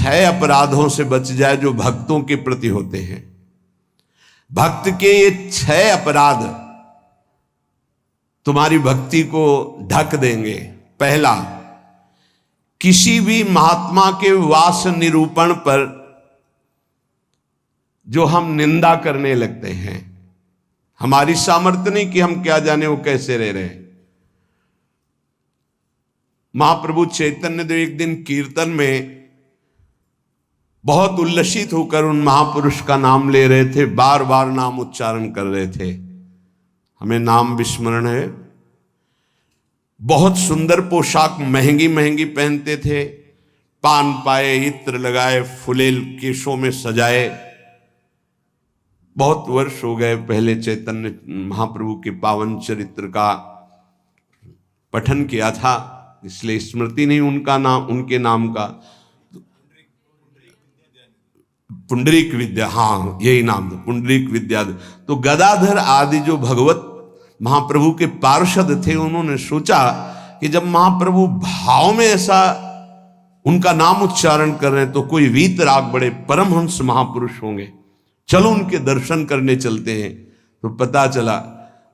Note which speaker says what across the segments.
Speaker 1: 6 अपराधों से बच जाए जो भक्तों के प्रति होते हैं। भक्त के ये 6 अपराध तुम्हारी भक्ति को ढक देंगे। पहला, किसी भी महात्मा के वास निरूपण पर जो हम निंदा करने लगते हैं, हमारी सामर्थ्य नहीं कि हम क्या जाने वो कैसे रह रहे हैं। महाप्रभु चैतन्य देव एक दिन कीर्तन में बहुत उल्लसित होकर उन महापुरुष का नाम ले रहे थे, बार बार नाम उच्चारण कर रहे थे। हमें नाम विस्मरण है। बहुत सुंदर पोशाक महंगी महंगी पहनते थे, पान पाए, इत्र लगाए, फुलेल केशों में सजाए। बहुत वर्ष हो गए पहले चैतन्य महाप्रभु के पावन चरित्र का पठन किया था, इसलिए स्मृति नहीं उनका नाम, उनके नाम का। पुंडरीक विद्या, हाँ यही नाम था, पुंडरीक विद्या। तो गदाधर आदि जो भगवत महाप्रभु के पार्षद थे, उन्होंने सोचा कि जब महाप्रभु भाव में ऐसा उनका नाम उच्चारण कर रहे हैं तो कोई वीतराग बड़े परमहंस महापुरुष होंगे, चलो उनके दर्शन करने चलते हैं। तो पता चला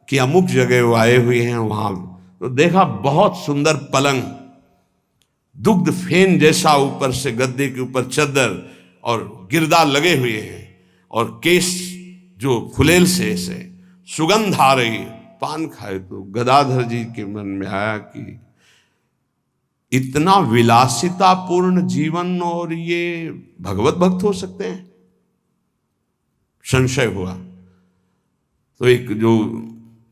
Speaker 1: कि अमुक जगह वो आए हुए हैं। वहां तो देखा बहुत सुंदर पलंग, दुग्ध फेन जैसा, ऊपर से गद्दे के ऊपर चद्दर और गिरदा लगे हुए हैं, और केश जो फुलेल से ऐसे सुगंध आ रही है। पान खाए तो गदाधर जी के मन में आया कि इतना विलासितापूर्ण जीवन और ये भगवत भक्त हो सकते हैं। संशय हुआ तो एक जो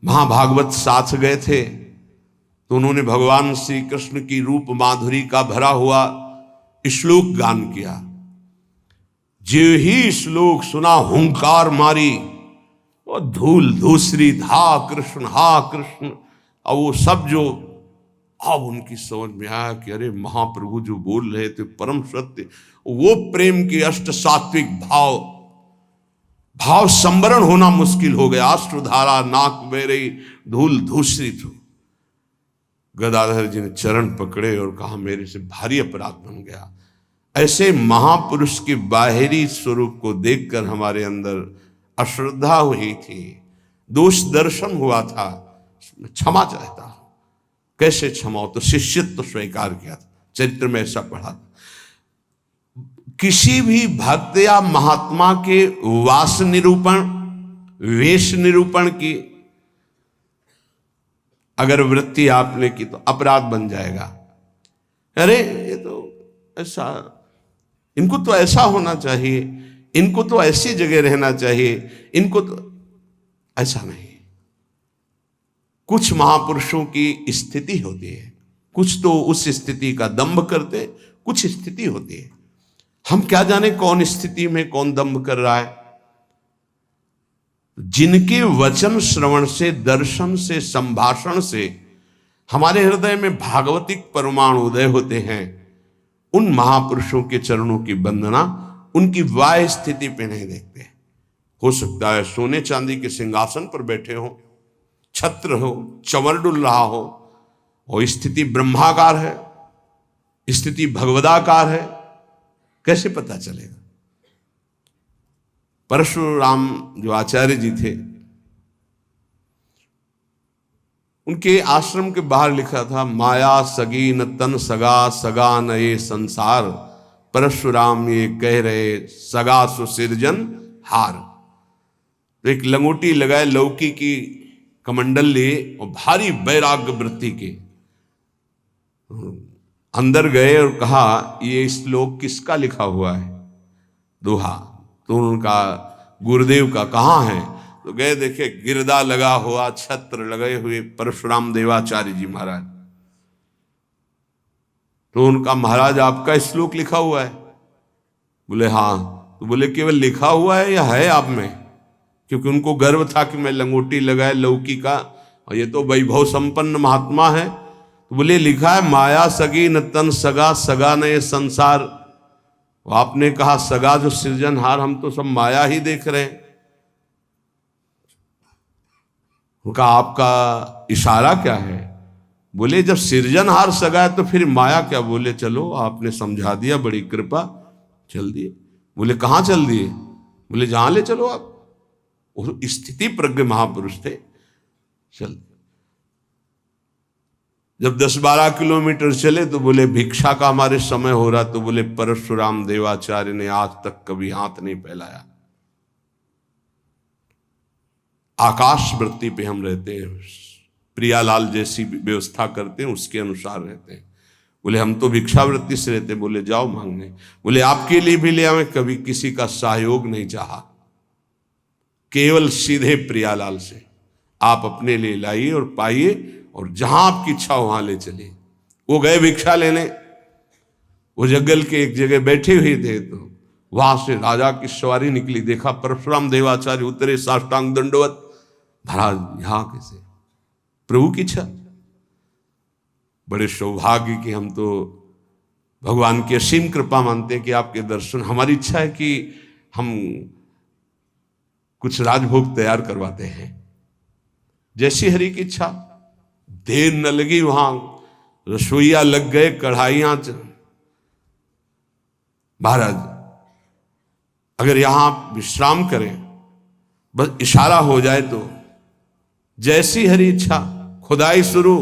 Speaker 1: महाभागवत साथ गए थे, तो उन्होंने भगवान श्री कृष्ण की रूप माधुरी का भरा हुआ श्लोक गान किया। जो ही श्लोक सुना हुंकार मारी और धूल धूसरी, हा कृष्ण हा कृष्ण। और वो सब जो अब उनकी समझ में आया कि अरे महाप्रभु जो बोल रहे थे परम सत्य, वो प्रेम के अष्ट सात्विक भाव संवरण होना मुश्किल हो गया। अश्रुधारा नाक बह रही, धूल धूसरित हो। गदाधर जी ने चरण पकड़े और कहा मेरे से भारी अपराध बन गया। ऐसे महापुरुष के बाहरी स्वरूप को देखकर हमारे अंदर अश्रद्धा हुई थी, दोष दर्शन हुआ था, क्षमा चाहता हूं। कैसे क्षमा हो? तो शिष्यत्व स्वीकार किया था, चरित्र में ऐसा पढ़ा था। किसी भी भक्त या महात्मा के वास निरूपण, वेश निरूपण की अगर वृत्ति आपने की तो अपराध बन जाएगा। अरे ये तो ऐसा, इनको तो ऐसा होना चाहिए, इनको तो ऐसी जगह रहना चाहिए, इनको तो ऐसा नहीं। कुछ महापुरुषों की स्थिति होती है, कुछ तो उस स्थिति का दंभ करते, कुछ स्थिति होती है। हम क्या जाने कौन स्थिति में कौन दंभ कर रहा है। जिनके वचन श्रवण से, दर्शन से, संभाषण से हमारे हृदय में भागवतिक परमाणु उदय होते हैं, उन महापुरुषों के चरणों की वंदना उनकी वाह स्थिति पे नहीं देखते। हो सकता है सोने चांदी के सिंहासन पर बैठे हो, छत्र हो, चंवर डुल रहा हो, और स्थिति ब्रह्माकार है, स्थिति भगवदाकार है, कैसे पता चलेगा? परशुराम जो आचार्य जी थे, उनके आश्रम के बाहर लिखा था, माया सगी न तन सगा, सगा न ये संसार, परशुराम ये कह रहे सगा सुसिरजन हार। तो एक लंगोटी लगाए, लौकी की कमंडल लिए और भारी वैराग्य वृत्ति के अंदर गए और कहा ये श्लोक किसका लिखा हुआ है? दोहा। तो उनका गुरुदेव का कहाँ है? तो गए, देखे गिरदा लगा हुआ, छत्र लगे हुए परशुराम देवाचार्य जी महाराज। तो उनका महाराज आपका श्लोक लिखा हुआ है? बोले हाँ। तो बोले केवल लिखा हुआ है या है आप में? क्योंकि उनको गर्व था कि मैं लंगोटी लगाए लौकी का, और ये तो वैभव संपन्न महात्मा है। तो बोले लिखा है माया सगी न तन सगा, सगा न ये संसार। आपने कहा सगा जो सृजनहार, हम तो सब माया ही देख रहे हैं। उनका आपका इशारा क्या है? बोले जब सृजनहार सगा है तो फिर माया क्या? बोले चलो आपने समझा दिया, बड़ी कृपा, चल दिए। बोले कहाँ चल दिए? बोले जहां ले चलो आप। वो स्थिति प्रज्ञ महापुरुष थे, चल। जब 10-12 किलोमीटर चले तो बोले भिक्षा का हमारे समय हो रहा, तो बोले परशुराम देवाचार्य ने आज तक कभी हाथ नहीं फैलाया, आकाश वृत्ति पे हम रहते हैं, प्रियालाल जैसी व्यवस्था करते हैं उसके अनुसार रहते हैं। बोले हम तो भिक्षावृत्ति से रहते। बोले जाओ मांगने। बोले आपके लिए भी ले आवे, कभी किसी का सहयोग नहीं चाहा, केवल सीधे प्रियालाल से आप अपने लिए लाइए और पाइए, और जहां आपकी इच्छा वहां ले चलिए। वो गए भिक्षा लेने, वो जंगल के एक जगह बैठे हुए थे, तो वहां से राजा की सवारी निकली, देखा परशुराम देवाचार्य उतरे, साष्टांग दंडवत। महाराज यहां कैसे? प्रभु की इच्छा। बड़े सौभाग्य कि हम तो भगवान की असीम कृपा मानते हैं कि आपके दर्शन। हमारी इच्छा है कि हम कुछ राजभोग तैयार करवाते हैं, जैसी हरि की इच्छा। देर न लगी, वहां रसोईया लग गए, कढ़ाइयां। महाराज अगर यहां आप विश्राम करें, बस इशारा हो जाए तो जैसी हरि इच्छा, खुदाई शुरू,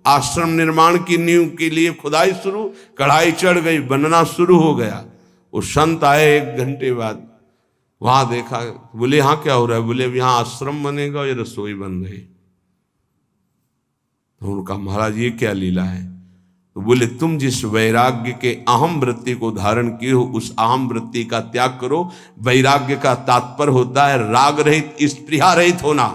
Speaker 1: आश्रम निर्माण की नींव के लिए खुदाई शुरू, कढ़ाई चढ़ गई, बनना शुरू हो गया। वो संत आए 1 घंटे बाद, वहां देखा। बोले यहां क्या हो रहा है? बोले यहां आश्रम बनेगा, ये रसोई बन रही। तो उनका महाराज ये क्या लीला है? तो बोले तुम जिस वैराग्य के अहम वृत्ति को धारण किए हो, उस अहम वृत्ति का त्याग करो। वैराग्य का तात्पर्य होता है राग रहित, स्पृहा रहित होना।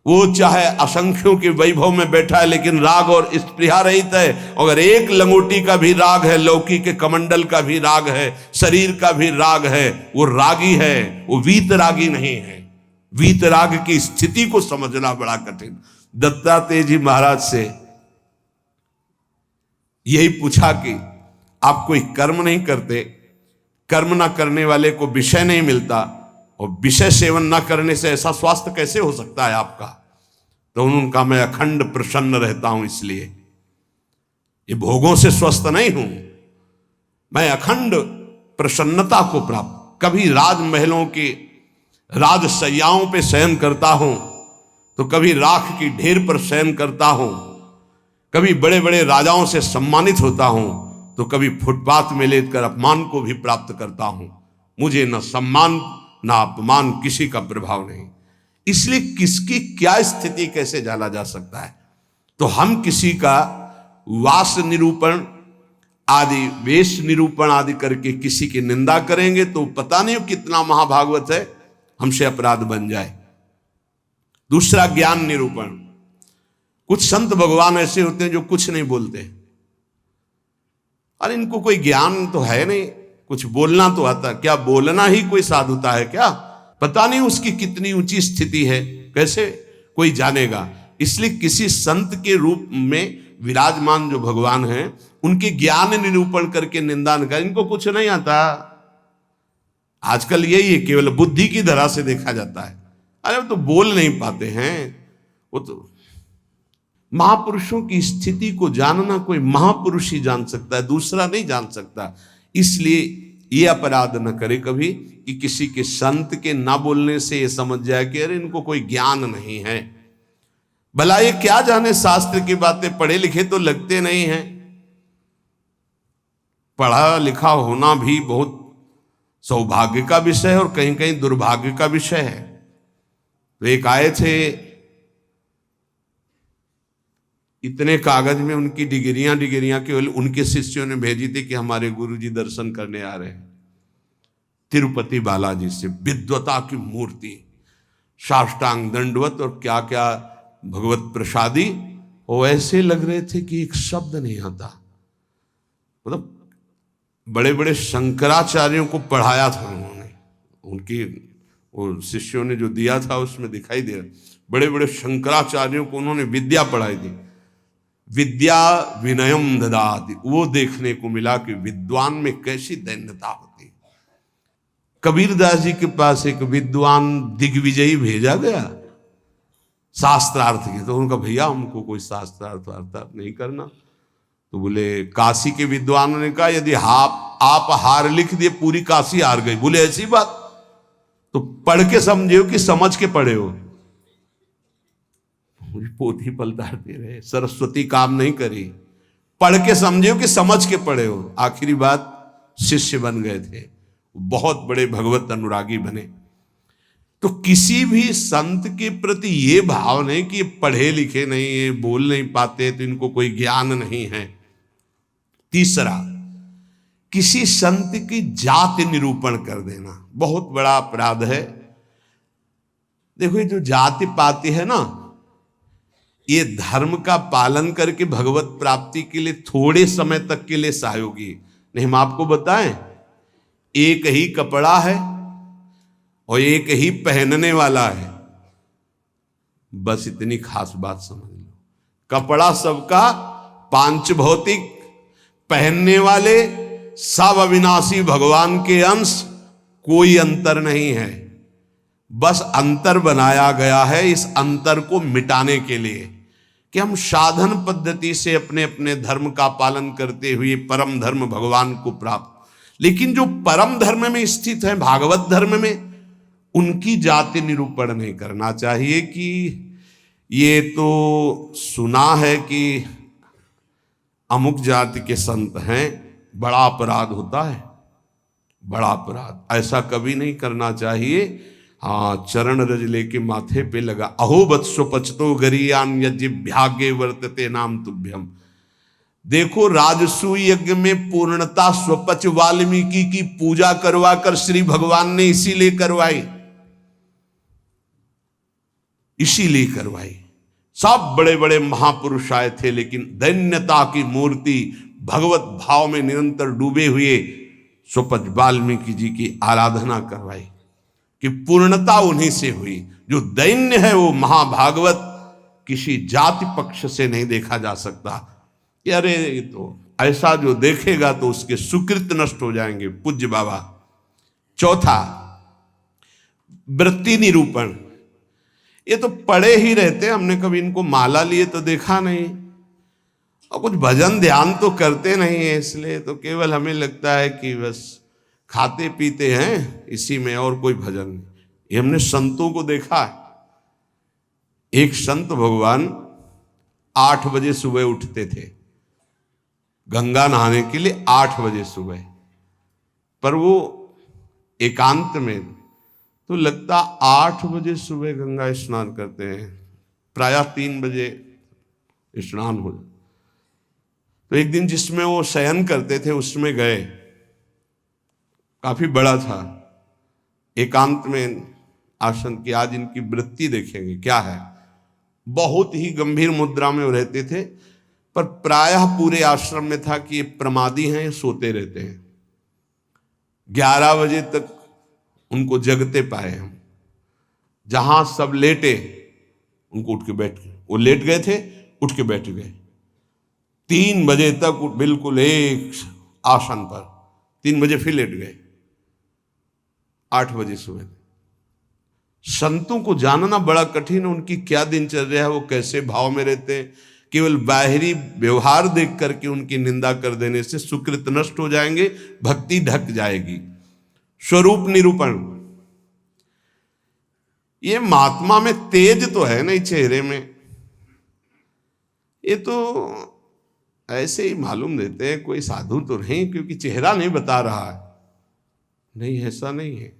Speaker 1: वो चाहे असंख्यों के वैभव में बैठा है, लेकिन राग और स्पृहा रहित है। अगर एक लंगोटी का भी राग है, लौकी के कमंडल का भी राग है, शरीर का भी राग है, वो रागी है, वो वीतरागी नहीं है। वीतराग की स्थिति को समझना बड़ा कठिन। दत्तात्रेय जी महाराज से यही पूछा कि आप कोई कर्म नहीं करते, कर्म ना करने वाले को विषय नहीं मिलता, और विषय सेवन ना करने से ऐसा स्वास्थ्य कैसे हो सकता है आपका? तो उन्होंने कहा मैं अखंड प्रसन्न रहता हूं, इसलिए ये भोगों से स्वस्थ नहीं हूं, मैं अखंड प्रसन्नता को प्राप्त। कभी राजमहलों के राजसैयाओं पे शयन करता हूं, तो कभी राख की ढेर पर शयन करता हूं, कभी बड़े बड़े राजाओं से सम्मानित होता हूं, तो कभी फुटपाथ में लेकर अपमान को भी प्राप्त करता हूं। मुझे न सम्मान ना अपमान, किसी का प्रभाव नहीं। इसलिए किसकी क्या स्थिति कैसे जाना जा सकता है? तो हम किसी का वास निरूपण आदि, वेश निरूपण आदि करके किसी की निंदा करेंगे तो पता नहीं कितना महाभागवत है, हमसे अपराध बन जाए। दूसरा ज्ञान निरूपण। कुछ संत भगवान ऐसे होते हैं जो कुछ नहीं बोलते। अरे इनको कोई ज्ञान तो है नहीं, कुछ बोलना तो आता, क्या बोलना ही कोई साधुता है क्या? पता नहीं उसकी कितनी ऊंची स्थिति है, कैसे कोई जानेगा? इसलिए किसी संत के रूप में विराजमान जो भगवान हैं, उनके ज्ञान निरूपण करके निंदा न कर। इनको कुछ नहीं आता। आजकल यही है, केवल बुद्धि की धरा से देखा जाता है। अरे वो तो बोल नहीं पाते हैं। वो तो महापुरुषों की स्थिति को जानना कोई महापुरुष ही जान सकता है, दूसरा नहीं जान सकता। इसलिए ये अपराध न करे कभी कि किसी के संत के ना बोलने से ये समझ जाए कि अरे इनको कोई ज्ञान नहीं है। भला ये क्या जाने, शास्त्र की बातें, पढ़े लिखे तो लगते नहीं हैं। पढ़ा लिखा होना भी बहुत सौभाग्य का विषय है और कहीं कहीं दुर्भाग्य का विषय है। तो एक आए थे, इतने कागज में उनकी डिग्रियां केवल उनके शिष्यों ने भेजी थी कि हमारे गुरुजी दर्शन करने आ रहे हैं। तिरुपति बालाजी से विद्वता की मूर्ति, साष्टांग दंडवत और क्या क्या भगवत प्रसादी, वो ऐसे लग रहे थे कि एक शब्द नहीं आता। मतलब बड़े बड़े शंकराचार्यों को पढ़ाया था उन्होंने, उनकी वो शिष्यों ने जो दिया था उसमें दिखाई दे रहा। बड़े बड़े शंकराचार्यों को उन्होंने विद्या पढ़ाई थी। विद्या विनयम ददाति, वो देखने को मिला कि विद्वान में कैसी दैन्यता होती है। कबीरदास जी के पास एक विद्वान दिग्विजयी भेजा गया शास्त्रार्थ के, तो उनका भैया हमको कोई शास्त्रार्थ वार्ता नहीं करना। तो बोले काशी के विद्वानों ने कहा यदि आप आप हार लिख दिए, पूरी काशी हार गई। बोले ऐसी बात? तो पढ़ के समझे हो कि समझ के पढ़े हो? पोथी पलटाते रहे, सरस्वती काम नहीं करी। पढ़ के समझे हो कि समझ के पढ़े हो? आखिरी बात शिष्य बन गए थे, बहुत बड़े भगवत अनुरागी बने। तो किसी भी संत के प्रति ये भाव नहीं कि ये पढ़े लिखे नहीं है, बोल नहीं पाते, तो इनको कोई ज्ञान नहीं है। तीसरा, किसी संत की जाति निरूपण कर देना बहुत बड़ा अपराध है। देखो, ये जो जाति पाति है ना, ये धर्म का पालन करके भगवत प्राप्ति के लिए थोड़े समय तक के लिए सहयोगी नहीं। हम आपको बताएं, एक ही कपड़ा है और एक ही पहनने वाला है, बस इतनी खास बात समझ लो। कपड़ा सबका पांच भौतिक, पहनने वाले सब अविनाशी भगवान के अंश, कोई अंतर नहीं है। बस अंतर बनाया गया है इस अंतर को मिटाने के लिए कि हम साधन पद्धति से अपने अपने धर्म का पालन करते हुए परम धर्म भगवान को प्राप्त। लेकिन जो परम धर्म में स्थित है, भागवत धर्म में, उनकी जाति निरूपण नहीं करना चाहिए कि ये तो सुना है कि अमुक जाति के संत हैं। बड़ा अपराध होता है, बड़ा अपराध। ऐसा कभी नहीं करना चाहिए। हाँ, चरण रज लेके माथे पे लगा, अहो वत्सो पचतो गरीयान यज्ञागे वर्तते नाम तुभ्यम। देखो, राजसूय यज्ञ में पूर्णता स्वपच वाल्मीकि की पूजा करवा कर श्री भगवान ने इसीलिए करवाई, इसीलिए करवाई। सब बड़े बड़े महापुरुष आए थे, लेकिन दैन्यता की मूर्ति भगवत भाव में निरंतर डूबे हुए स्वपच वाल्मीकि जी की आराधना करवाई कि पूर्णता उन्हीं से हुई। जो दैन्य है वो महाभागवत किसी जाति पक्ष से नहीं देखा जा सकता कि अरे ये तो ऐसा, जो देखेगा तो उसके सुकृत नष्ट हो जाएंगे। पूज्य बाबा। चौथा, वृत्ति निरूपण। ये तो पढ़े ही रहते, हमने कभी इनको माला लिए तो देखा नहीं, और कुछ भजन ध्यान तो करते नहीं है, इसलिए तो केवल हमें लगता है कि बस खाते पीते हैं इसी में, और कोई भजन नहीं। ये हमने संतों को देखा है। एक संत भगवान 8 बजे सुबह उठते थे गंगा नहाने के लिए, 8 बजे सुबह। पर वो एकांत में, तो लगता 8 बजे सुबह गंगा स्नान करते हैं, प्रायः 3 बजे स्नान हो। तो एक दिन जिसमें वो शयन करते थे उसमें गए, काफी बड़ा था, एकांत में आसन की। आज इनकी वृत्ति देखेंगे क्या है। बहुत ही गंभीर मुद्रा में वो रहते थे, पर प्रायः पूरे आश्रम में था कि ये प्रमादी हैं, ये सोते रहते हैं। 11 बजे तक उनको जगते पाए हम। जहां सब लेटे उनको उठ के बैठ गए, वो लेट गए थे, उठ के बैठ गए। 3 बजे तक बिल्कुल एक आसन पर, 3 बजे फिर लेट गए, 8 बजे सुबह। संतों को जानना बड़ा कठिन है, उनकी क्या दिनचर्या है, वो कैसे भाव में रहते हैं। केवल बाहरी व्यवहार देख करके उनकी निंदा कर देने से सुकृत नष्ट हो जाएंगे, भक्ति ढक जाएगी। स्वरूप निरूपण। ये महात्मा में तेज तो है नहीं चेहरे में, ये तो ऐसे ही मालूम देते हैं कोई साधु तो नहीं, क्योंकि चेहरा नहीं बता रहा है। नहीं, ऐसा नहीं है।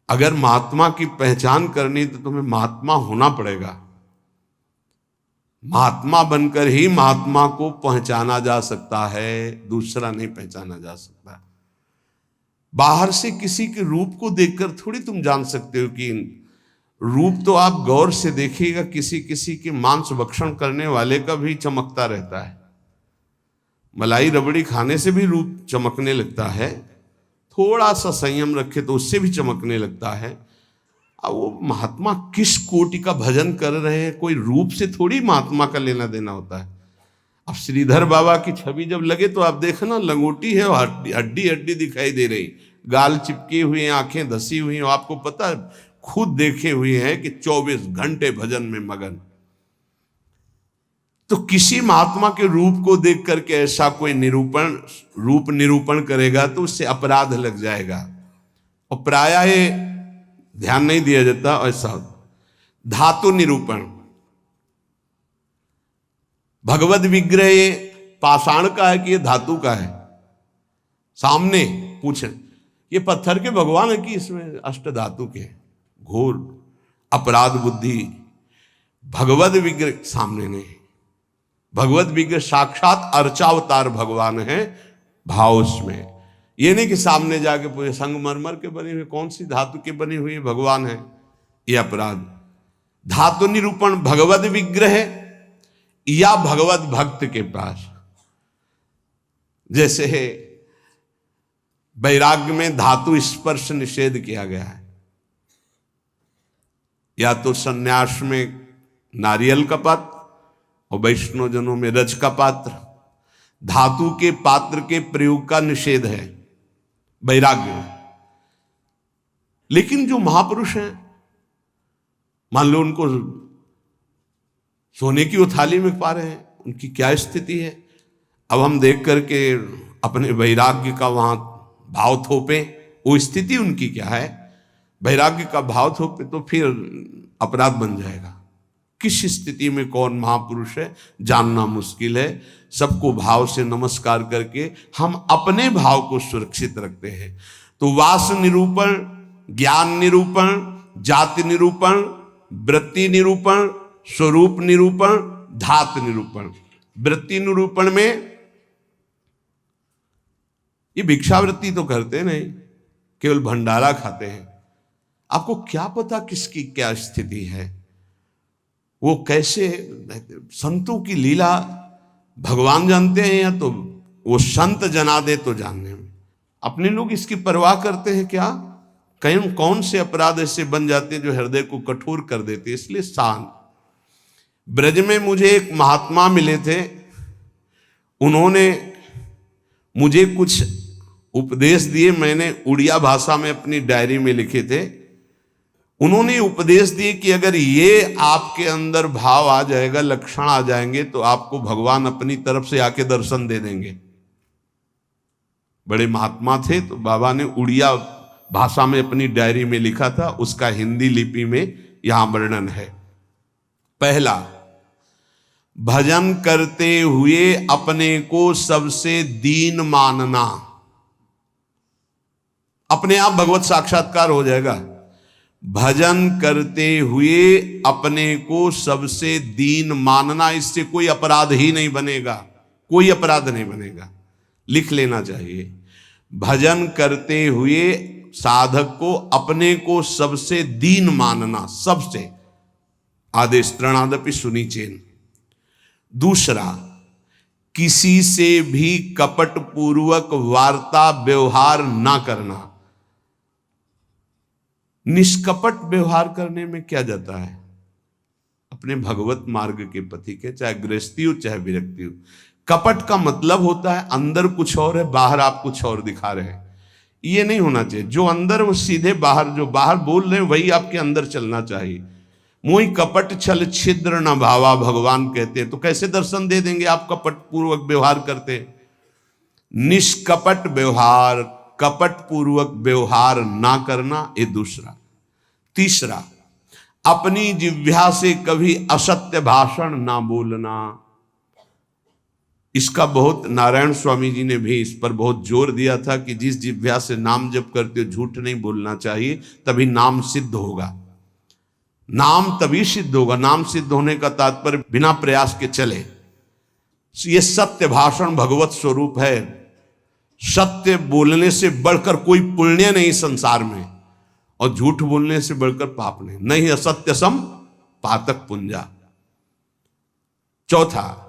Speaker 1: अगर महात्मा की पहचान करनी तो तुम्हें महात्मा होना पड़ेगा। महात्मा बनकर ही महात्मा को पहचाना जा सकता है, दूसरा नहीं पहचाना जा सकता। बाहर से किसी के रूप को देखकर थोड़ी तुम जान सकते हो कि रूप तो आप गौर से देखिएगा, किसी किसी के मांस भक्षण करने वाले का भी चमकता रहता है। मलाई रबड़ी खाने से भी रूप चमकने लगता है, थोड़ा सा संयम रखे तो उससे भी चमकने लगता है। अब वो महात्मा किस कोटि का भजन कर रहे हैं, कोई रूप से थोड़ी महात्मा का लेना देना होता है। अब श्रीधर बाबा की छवि जब लगे तो आप देखना, लंगोटी है, हड्डी हड्डी दिखाई दे रही, गाल चिपकी हुई, आंखें धसी हुई। आपको पता है, खुद देखे हुए हैं कि 24 घंटे भजन में मगन। तो किसी महात्मा के रूप को देख करके ऐसा कोई रूप निरूपण करेगा तो उससे अपराध लग जाएगा। और प्रायः ये ध्यान नहीं दिया जाता ऐसा। धातु निरूपण, भगवत विग्रह ये पाषाण का है कि ये धातु का है? सामने पूछे ये पत्थर के भगवान है कि इसमें अष्ट धातु के? घोर अपराध बुद्धि। भगवत विग्रह सामने नहीं, भगवत विग्रह साक्षात अर्चावतार भगवान है, भाव उसमें। ये नहीं कि सामने जाके पूरे संगमरमर के बने हुए कौन सी धातु के बनी हुई भगवान है, ये अपराध। धातु निरूपण भगवत विग्रह या भगवत भक्त के पास। जैसे वैराग्य में धातु स्पर्श निषेध किया गया है, या तो सन्यास में नारियल का पात्र और वैष्णव जनों में रज का पात्र। धातु के पात्र के प्रयोग का निषेध है वैराग्य में। लेकिन जो महापुरुष हैं, मान लो उनको सोने की थाली में पा रहे हैं, उनकी क्या स्थिति है? अब हम देख करके अपने वैराग्य का वहां भाव थोपे, वो स्थिति उनकी क्या है? वैराग्य का भाव थोपे तो फिर अपराध बन जाएगा। किस स्थिति में कौन महापुरुष है जानना मुश्किल है। सबको भाव से नमस्कार करके हम अपने भाव को सुरक्षित रखते हैं। तो वास निरूपण, ज्ञान निरूपण, जाति निरूपण, वृत्ति निरूपण, स्वरूप निरूपण, धात निरूपण। वृत्ति निरूपण में ये भिक्षावृत्ति तो करते नहीं, केवल भंडारा खाते हैं। आपको क्या पता किसकी क्या स्थिति है, वो कैसे? संतों की लीला भगवान जानते हैं, या तो वो संत जना दे तो जानने में। अपने लोग इसकी परवाह करते हैं क्या? कहीं कौन से अपराध ऐसे बन जाते हैं जो हृदय को कठोर कर देते। इसलिए शांत। ब्रज में मुझे एक महात्मा मिले थे, उन्होंने मुझे कुछ उपदेश दिए, मैंने उड़िया भाषा में अपनी डायरी में लिखे थे। उन्होंने उपदेश दिए कि अगर ये आपके अंदर भाव आ जाएगा, लक्षण आ जाएंगे, तो आपको भगवान अपनी तरफ से आके दर्शन दे देंगे। बड़े महात्मा थे, तो बाबा ने उड़िया भाषा में अपनी डायरी में लिखा था, उसका हिंदी लिपि में यहां वर्णन है। पहला, भजन करते हुए अपने को सबसे दीन मानना। अपने आप भगवत साक्षात्कार हो जाएगा। भजन करते हुए अपने को सबसे दीन मानना, इससे कोई अपराध ही नहीं बनेगा, कोई अपराध नहीं बनेगा। लिख लेना चाहिए। भजन करते हुए साधक को अपने को सबसे दीन मानना, सबसे। आदेश त्रणादपि सुनिचेन। दूसरा, किसी से भी कपट पूर्वक वार्ता व्यवहार ना करना। निष्कपट व्यवहार करने में क्या जाता है? अपने भगवत मार्ग के पथि के, चाहे गृहस्थी हो चाहे विरक्ति हो। कपट का मतलब होता है अंदर कुछ और है, बाहर आप कुछ और दिखा रहे हैं। ये नहीं होना चाहिए। जो अंदर वो सीधे बाहर, जो बाहर बोल रहे हैं वही आपके अंदर चलना चाहिए। मोहि कपट छल छिद्र न भावा, भगवान कहते हैं। तो कैसे दर्शन दे देंगे आप कपट पूर्वक व्यवहार करते? निष्कपट व्यवहार, कपट पूर्वक व्यवहार ना करना, ये दूसरा। तीसरा, अपनी जिह्वा से कभी असत्य भाषण ना बोलना। इसका बहुत नारायण स्वामी जी ने भी इस पर बहुत जोर दिया था कि जिस जिह्वा से नाम जप करते हो झूठ नहीं बोलना चाहिए, तभी नाम सिद्ध होगा। नाम तभी सिद्ध होगा। नाम सिद्ध होने का तात्पर्य बिना प्रयास के चले। ये सत्य भाषण भगवत स्वरूप है। सत्य बोलने से बढ़कर कोई पुण्य नहीं संसार में, और झूठ बोलने से बढ़कर पाप नहीं। नहीं असत्य सम पातक पुंजा। चौथा,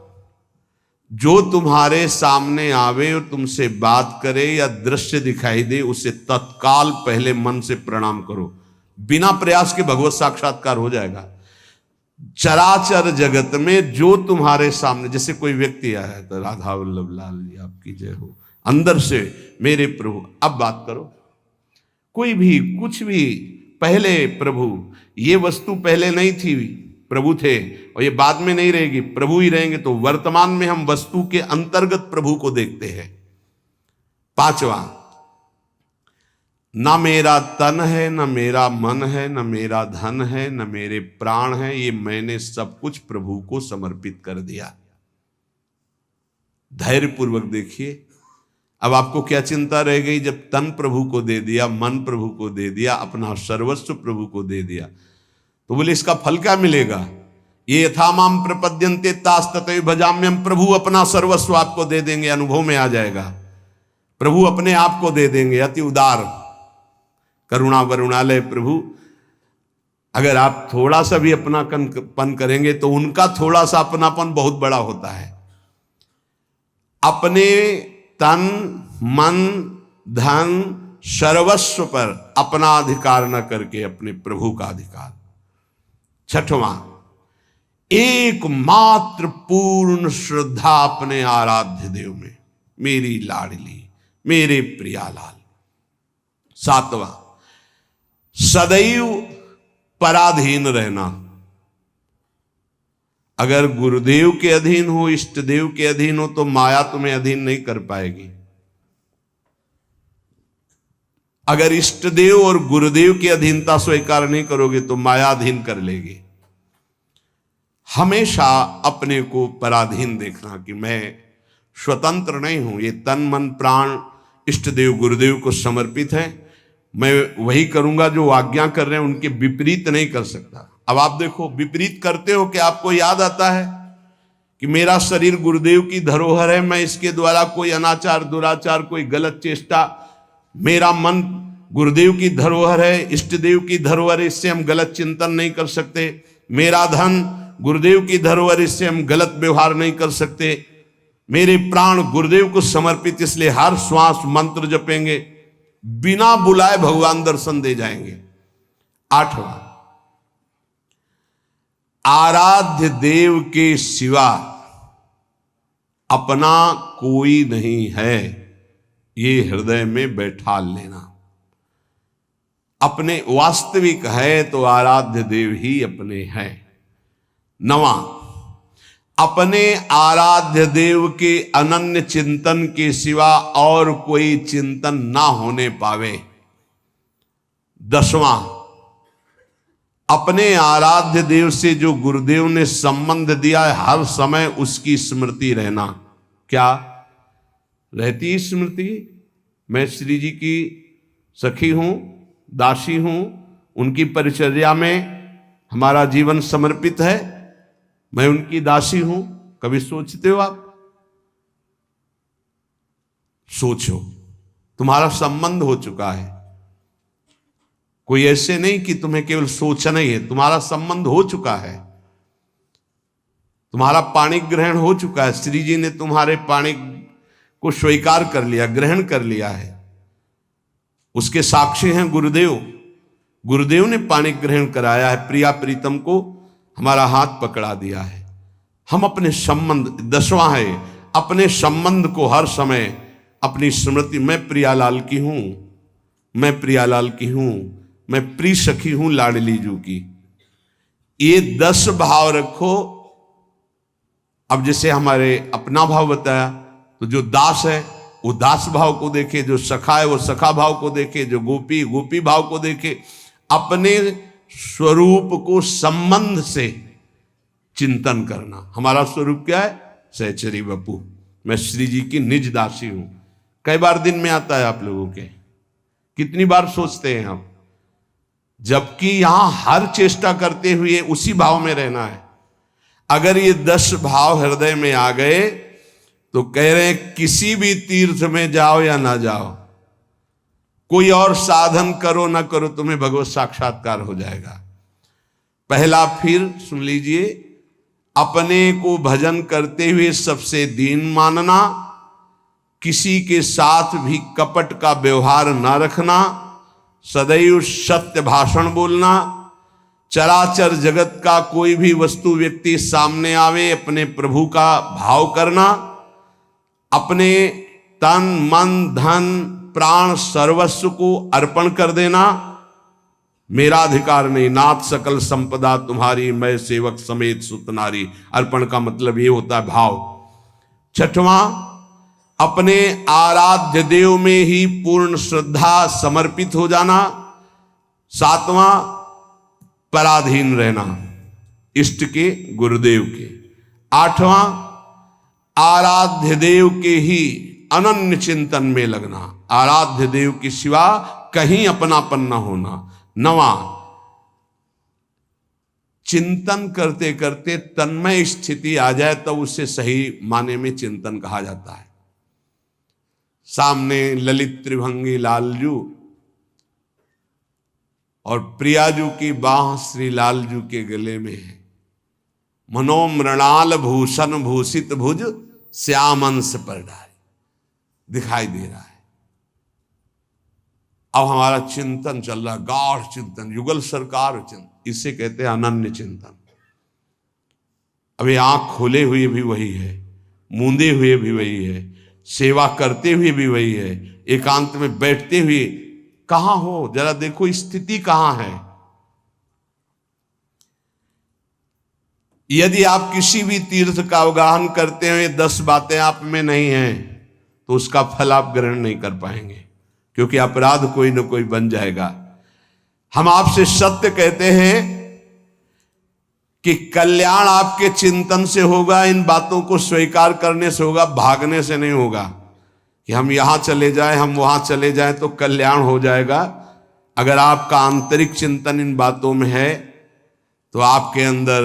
Speaker 1: जो तुम्हारे सामने आवे और तुमसे बात करे या दृश्य दिखाई दे, उसे तत्काल पहले मन से प्रणाम करो। बिना प्रयास के भगवत साक्षात्कार हो जाएगा। चराचर जगत में जो तुम्हारे सामने, जैसे कोई व्यक्ति आया है तो राधा वल्लभ लाल जी आपकी जय हो, अंदर से मेरे प्रभु, अब बात करो। कोई भी कुछ भी, पहले प्रभु, ये वस्तु पहले नहीं थी, प्रभु थे और ये बाद में नहीं रहेगी, प्रभु ही रहेंगे, तो वर्तमान में हम वस्तु के अंतर्गत प्रभु को देखते हैं। पांचवा, ना मेरा तन है, न मेरा मन है, न मेरा धन है, न मेरे प्राण है, ये मैंने सब कुछ प्रभु को समर्पित कर दिया। धैर्यपूर्वक देखिए, अब आपको क्या चिंता रह गई? जब तन प्रभु को दे दिया, मन प्रभु को दे दिया, अपना सर्वस्व प्रभु को दे दिया, तो बोले इसका फल क्या मिलेगा? ये यथा माम प्रपद्यन्ते तास तथैव भजाम्यहम्, प्रभु अपना सर्वस्व आपको दे देंगे, अनुभव में आ जाएगा। प्रभु अपने आप को दे देंगे, अति उदार करुणा वरुणालय प्रभु। अगर आप थोड़ा सा भी अपनापन करेंगे तो उनका थोड़ा सा अपनापन बहुत बड़ा होता है। अपने तन मन धन सर्वस्व पर अपना अधिकार न करके अपने प्रभु का अधिकार। छठवां, एकमात्र पूर्ण श्रद्धा अपने आराध्य देव में, मेरी लाडली मेरे प्रियालाल। सातवां, सदैव पराधीन रहना। अगर गुरुदेव के अधीन हो, इष्ट देव के अधीन हो, तो माया तुम्हें अधीन नहीं कर पाएगी। अगर इष्ट देव और गुरुदेव की अधीनता स्वीकार नहीं करोगे तो माया अधीन कर लेगी। हमेशा अपने को पराधीन देखना कि मैं स्वतंत्र नहीं हूं, ये तन मन प्राण इष्ट देव गुरुदेव को समर्पित है, मैं वही करूंगा जो आज्ञा कर रहे हैं, उनके विपरीत नहीं कर सकता। अब आप देखो, विपरीत करते हो कि आपको याद आता है कि मेरा शरीर गुरुदेव की धरोहर है, मैं इसके द्वारा कोई अनाचार दुराचार कोई गलत चेष्टा, मेरा मन गुरुदेव की धरोहर है, इष्ट देव की धरोहर है, इससे हम गलत चिंतन नहीं कर सकते। मेरा धन गुरुदेव की धरोहर, इससे हम गलत व्यवहार नहीं कर सकते। मेरे प्राण गुरुदेव को समर्पित, इसलिए हर श्वास मंत्र जपेंगे, बिना बुलाए भगवान दर्शन दे जाएंगे। आठवां, आराध्य देव के सिवा अपना कोई नहीं है, ये हृदय में बैठा लेना। अपने वास्तविक है तो आराध्य देव ही अपने हैं। नवां, अपने आराध्य देव के अनन्य चिंतन के सिवा और कोई चिंतन ना होने पावे। दसवां, अपने आराध्य देव से जो गुरुदेव ने संबंध दिया है, हर समय उसकी स्मृति रहना। क्या रहती स्मृति? मैं श्री जी की सखी हूं, दासी हूं, उनकी परिचर्या में हमारा जीवन समर्पित है, मैं उनकी दासी हूं। कभी सोचते हो आप? सोचो, तुम्हारा संबंध हो चुका है। कोई ऐसे नहीं कि तुम्हें केवल सोचना ही है, तुम्हारा संबंध हो चुका है, तुम्हारा पाणी ग्रहण हो चुका है। श्री जी ने तुम्हारे पाणी को स्वीकार कर लिया, ग्रहण कर लिया है। उसके साक्षी हैं गुरुदेव। गुरुदेव ने पाणी ग्रहण कराया है, प्रिया प्रीतम को हमारा हाथ पकड़ा दिया है। हम अपने संबंध, दसवां है, अपने संबंध को हर समय अपनी स्मृति, मैं प्रियालाल की हूं, मैं प्रियालाल की हूं, मैं प्रिय सखी हूं लाडली जू की। ये 10 भाव रखो। अब जैसे हमारे अपना भाव बताया, तो जो दास है वो दास भाव को देखे, जो सखा है वो सखा भाव को देखे, जो गोपी गोपी भाव को देखे। अपने स्वरूप को संबंध से चिंतन करना। हमारा स्वरूप क्या है? सहचरी बपू, मैं श्री जी की निज दासी हूं। कई बार दिन में आता है आप लोगों के? कितनी बार सोचते हैं हम? जबकि यहां हर चेष्टा करते हुए उसी भाव में रहना है। अगर ये 10 भाव हृदय में आ गए तो कह रहे हैं किसी भी तीर्थ में जाओ या ना जाओ, कोई और साधन करो ना करो, तुम्हें भगवत साक्षात्कार हो जाएगा। पहला, फिर सुन लीजिए, अपने को भजन करते हुए सबसे दीन मानना, किसी के साथ भी कपट का व्यवहार न रखना, सदैव सत्य भाषण बोलना, चराचर जगत का कोई भी वस्तु व्यक्ति सामने आवे अपने प्रभु का भाव करना, अपने तन मन धन प्राण सर्वस्व को अर्पण कर देना, मेरा अधिकार नहीं, नाथ सकल संपदा तुम्हारी, मैं सेवक समेत सुत नारी। अर्पण का मतलब ये होता है भाव। छठवां, अपने आराध्य देव में ही पूर्ण श्रद्धा समर्पित हो जाना। सातवां, पराधीन रहना इष्ट के, गुरुदेव के। आठवां, आराध्य देव के ही अनन्य चिंतन में लगना, आराध्य देव के सिवा कहीं अपनापन न होना। नवां, चिंतन करते करते तन्मय स्थिति आ जाए तब उसे सही माने में चिंतन कहा जाता है। सामने ललित त्रिभंगी लालजू और प्रियाजू की बाह श्री लालजू के गले में है। मनोमृणाल भूषण भूषित भुज श्यामंश पर डाली, दिखाई दे रहा है। अब हमारा चिंतन चल रहा, गाढ़ चिंतन, युगल सरकार चिंतन, इसे कहते हैं अनन्य चिंतन। अभी आंख खोले हुए भी वही है, मूंदे हुए भी वही है, सेवा करते हुए भी वही है, एकांत में बैठते हुए कहां हो, जरा देखो स्थिति कहां है। यदि आप किसी भी तीर्थ का अवगाहन करते हुए 10 बातें आप में नहीं हैं तो उसका फल आप ग्रहण नहीं कर पाएंगे, क्योंकि अपराध कोई ना कोई बन जाएगा। हम आपसे सत्य कहते हैं कि कल्याण आपके चिंतन से होगा, इन बातों को स्वीकार करने से होगा, भागने से नहीं होगा कि हम यहां चले जाएं, हम वहां चले जाएं तो कल्याण हो जाएगा। अगर आपका आंतरिक चिंतन इन बातों में है तो आपके अंदर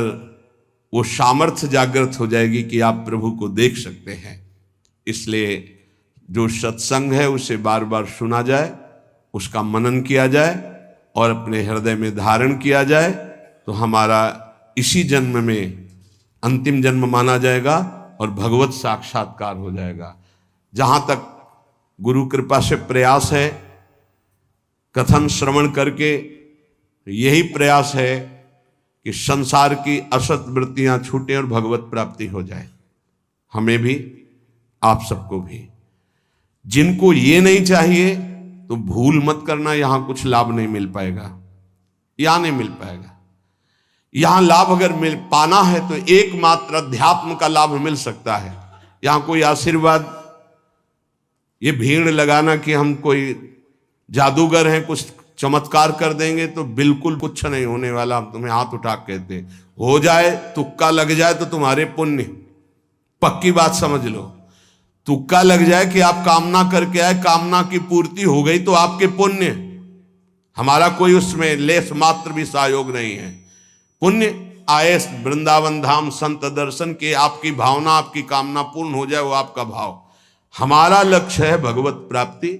Speaker 1: वो सामर्थ्य जागृत हो जाएगी कि आप प्रभु को देख सकते हैं। इसलिए जो सत्संग है उसे बार बार सुना जाए, उसका मनन किया जाए और अपने हृदय में धारण किया जाए तो हमारा इसी जन्म में अंतिम जन्म माना जाएगा और भगवत साक्षात्कार हो जाएगा। जहां तक गुरु कृपा से प्रयास है, कथन श्रवण करके यही प्रयास है कि संसार की असत वृत्तियां छूटें और भगवत प्राप्ति हो जाए, हमें भी आप सबको भी। जिनको ये नहीं चाहिए तो भूल मत करना, यहां कुछ लाभ नहीं मिल पाएगा, यहां नहीं मिल पाएगा। यहां लाभ अगर मिल पाना है तो एकमात्र अध्यात्म का लाभ मिल सकता है। यहां कोई आशीर्वाद, ये भीड़ लगाना कि हम कोई जादूगर हैं, कुछ चमत्कार कर देंगे, तो बिल्कुल कुछ नहीं होने वाला। हम तुम्हें हाथ उठा कहते, हो जाए, तुक्का लग जाए तो तुम्हारे पुण्य, पक्की बात समझ लो। तुक्का लग जाए कि आप कामना करके आए, कामना की पूर्ति हो गई तो आपके पुण्य, हमारा कोई उसमें लेस मात्र भी सहयोग नहीं है। पुण्य आए वृंदावन धाम संत दर्शन के, आपकी भावना, आपकी कामना पूर्ण हो जाए, वो आपका भाव। हमारा लक्ष्य है भगवत प्राप्ति।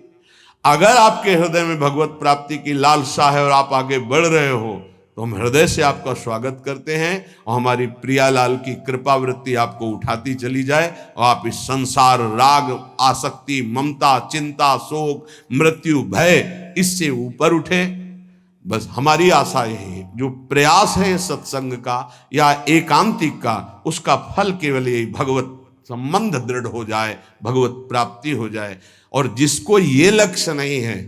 Speaker 1: अगर आपके हृदय में भगवत प्राप्ति की लालसा है और आप आगे बढ़ रहे हो तो हम हृदय से आपका स्वागत करते हैं और हमारी प्रियालाल की कृपा वृत्ति आपको उठाती चली जाए और आप इस संसार, राग, आसक्ति, ममता, चिंता, शोक, मृत्यु, भय, इससे ऊपर उठे। बस हमारी आशा यही है। जो प्रयास है सत्संग का या एकांतिक का, उसका फल केवल यही, भगवत संबंध दृढ़ हो जाए, भगवत प्राप्ति हो जाए। और जिसको ये लक्ष्य नहीं है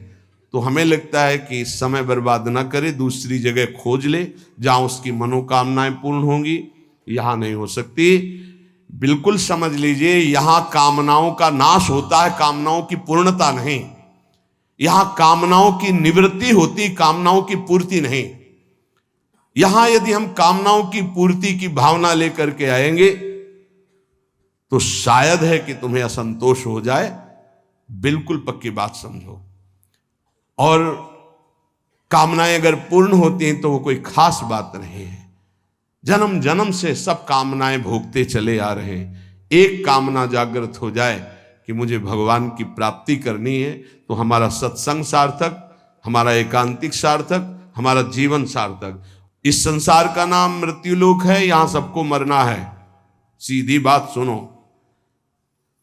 Speaker 1: तो हमें लगता है कि समय बर्बाद ना करे, दूसरी जगह खोज ले जहां उसकी मनोकामनाएं पूर्ण होंगी। यहां नहीं हो सकती। बिल्कुल समझ लीजिए, यहां कामनाओं का नाश होता है, कामनाओं की पूर्णता नहीं। यहां कामनाओं की निवृत्ति होती, कामनाओं की पूर्ति नहीं। यहां यदि हम कामनाओं की पूर्ति की भावना लेकर के आएंगे तो शायद है कि तुम्हें असंतोष हो जाए। बिल्कुल पक्की बात समझो। और कामनाएं अगर पूर्ण होती हैं तो वो कोई खास बात नहीं है। जन्म जन्म से सब कामनाएं भोगते चले आ रहे हैं। एक कामना जागृत हो जाए कि मुझे भगवान की प्राप्ति करनी है तो हमारा सत्संग सार्थक, हमारा एकांतिक सार्थक, हमारा जीवन सार्थक। इस संसार का नाम मृत्युलोक है, यहां सबको मरना है। सीधी बात सुनो,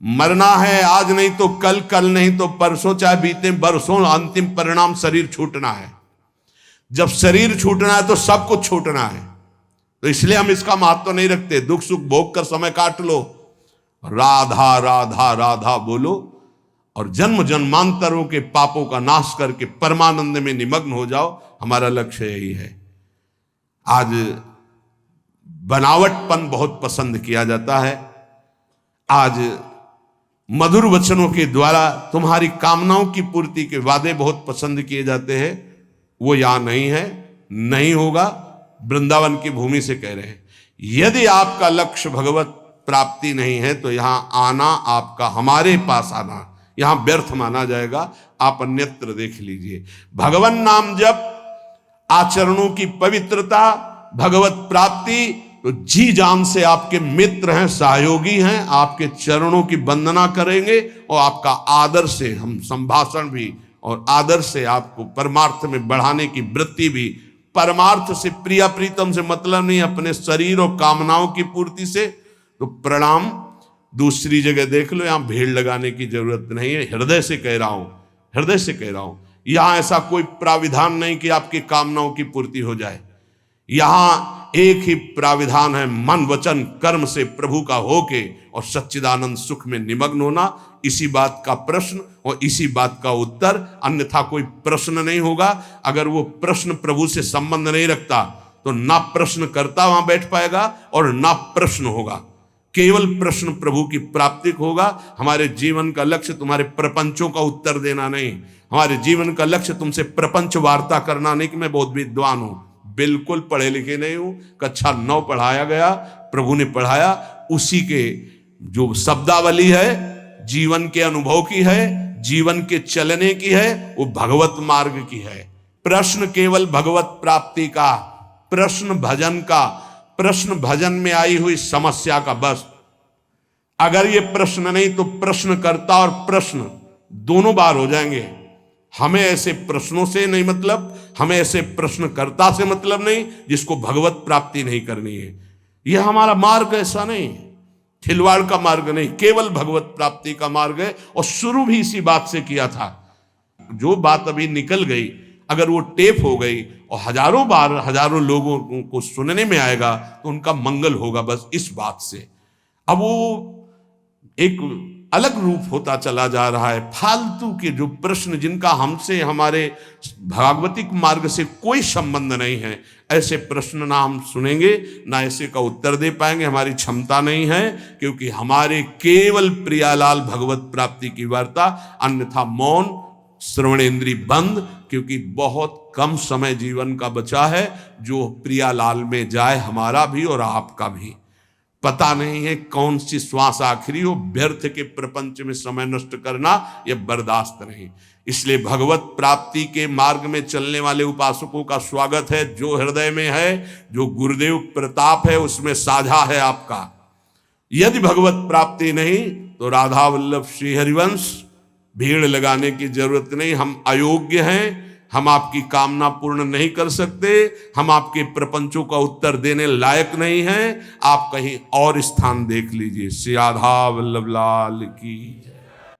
Speaker 1: मरना है, आज नहीं तो कल, कल नहीं तो परसों, चाहे बीते बरसों, अंतिम परिणाम शरीर छूटना है। जब शरीर छूटना है तो सब कुछ छूटना है। तो इसलिए हम इसका महत्व नहीं रखते। दुख सुख भोग कर समय काट लो, राधा राधा राधा बोलो और जन्म जन्मांतरों के पापों का नाश करके परमानंद में निमग्न हो जाओ। हमारा लक्ष्य यही है। आज बनावटपन बहुत पसंद किया जाता है। आज मधुर वचनों के द्वारा तुम्हारी कामनाओं की पूर्ति के वादे बहुत पसंद किए जाते हैं। वो यहां नहीं है, नहीं होगा। वृंदावन की भूमि से कह रहे हैं, यदि आपका लक्ष्य भगवत प्राप्ति नहीं है तो यहां आना आपका, हमारे पास आना यहां व्यर्थ माना जाएगा। आप अन्यत्र देख लीजिए। भगवान नाम जप, आचरणों की पवित्रता, भगवत प्राप्ति, तो जी जान से आपके मित्र हैं, सहयोगी हैं, आपके चरणों की वंदना करेंगे और आपका आदर से हम संभाषण भी और आदर से आपको परमार्थ में बढ़ाने की वृत्ति भी। परमार्थ से प्रिया प्रीतम से मतलब नहीं, अपने शरीर और कामनाओं की पूर्ति से। तो प्रणाम। दूसरी जगह देख लो, यहां भीड़ लगाने की जरूरत नहीं है। हृदय से कह रहा हूं, हृदय से कह रहा हूं। यहां ऐसा कोई प्राविधान नहीं कि आपकी कामनाओं की पूर्ति हो जाए। यहां एक ही प्राविधान है, मन वचन कर्म से प्रभु का होके और सच्चिदानंद सुख में निमग्न होना। इसी बात का प्रश्न और इसी बात का उत्तर, अन्यथा कोई प्रश्न नहीं होगा। अगर वो प्रश्न प्रभु से संबंध नहीं रखता तो ना प्रश्न करता वहां बैठ पाएगा और ना प्रश्न होगा। केवल प्रश्न प्रभु की प्राप्ति को होगा। हमारे जीवन का लक्ष्य तुम्हारे प्रपंचों का उत्तर देना नहीं। हमारे जीवन का लक्ष्य तुमसे प्रपंच वार्ता करना नहीं कि मैं बहुत विद्वान हूं। बिल्कुल पढ़े लिखे नहीं हूं। कक्षा 9 पढ़ाया गया, प्रभु ने पढ़ाया, उसी के जो शब्दावली है, जीवन के अनुभव की है, जीवन के चलने की है, वो भगवत मार्ग की है। प्रश्न केवल भगवत प्राप्ति का, प्रश्न भजन का, प्रश्न भजन में आई हुई समस्या का। बस अगर ये प्रश्न नहीं तो प्रश्नकर्ता और प्रश्न दोनों बार हो जाएंगे। हमें ऐसे प्रश्नों से नहीं मतलब, हमें ऐसे प्रश्नकर्ता से मतलब नहीं जिसको भगवत प्राप्ति नहीं करनी है। यह हमारा मार्ग ऐसा नहीं, खिलवाड़ का मार्ग नहीं, केवल भगवत प्राप्ति का मार्ग है। और शुरू भी इसी बात से किया था। जो बात अभी निकल गई, अगर वो टेप हो गई और हजारों बार हजारों लोगों को सुनने में आएगा तो उनका मंगल होगा, बस इस बात से। अब वो एक अलग रूप होता चला जा रहा है। फालतू के जो प्रश्न जिनका हमसे, हमारे भागवतिक मार्ग से कोई संबंध नहीं है, ऐसे प्रश्न ना हम सुनेंगे, ना ऐसे का उत्तर दे पाएंगे। हमारी क्षमता नहीं है, क्योंकि हमारे केवल प्रियालाल भगवत प्राप्ति की वार्ता, अन्यथा मौन, श्रवणेन्द्रिय बंद। क्योंकि बहुत कम समय जीवन का बचा है जो प्रियालाल में जाए, हमारा भी और आपका भी। पता नहीं है कौन सी श्वास आखिरी हो। व्यर्थ के प्रपंच में समय नष्ट करना यह बर्दाश्त नहीं। इसलिए भगवत प्राप्ति के मार्ग में चलने वाले उपासकों का स्वागत है। जो हृदय में है, जो गुरुदेव प्रताप है, उसमें साझा है आपका। यदि भगवत प्राप्ति नहीं तो राधा वल्लभ श्री हरिवंश, भीड़ लगाने की जरूरत नहीं। हम अयोग्य हैं, हम आपकी कामना पूर्ण नहीं कर सकते, हम आपके प्रपंचों का उत्तर देने लायक नहीं हैं। आप कहीं और स्थान देख लीजिए। श्री राधा वल्लभ लाल की।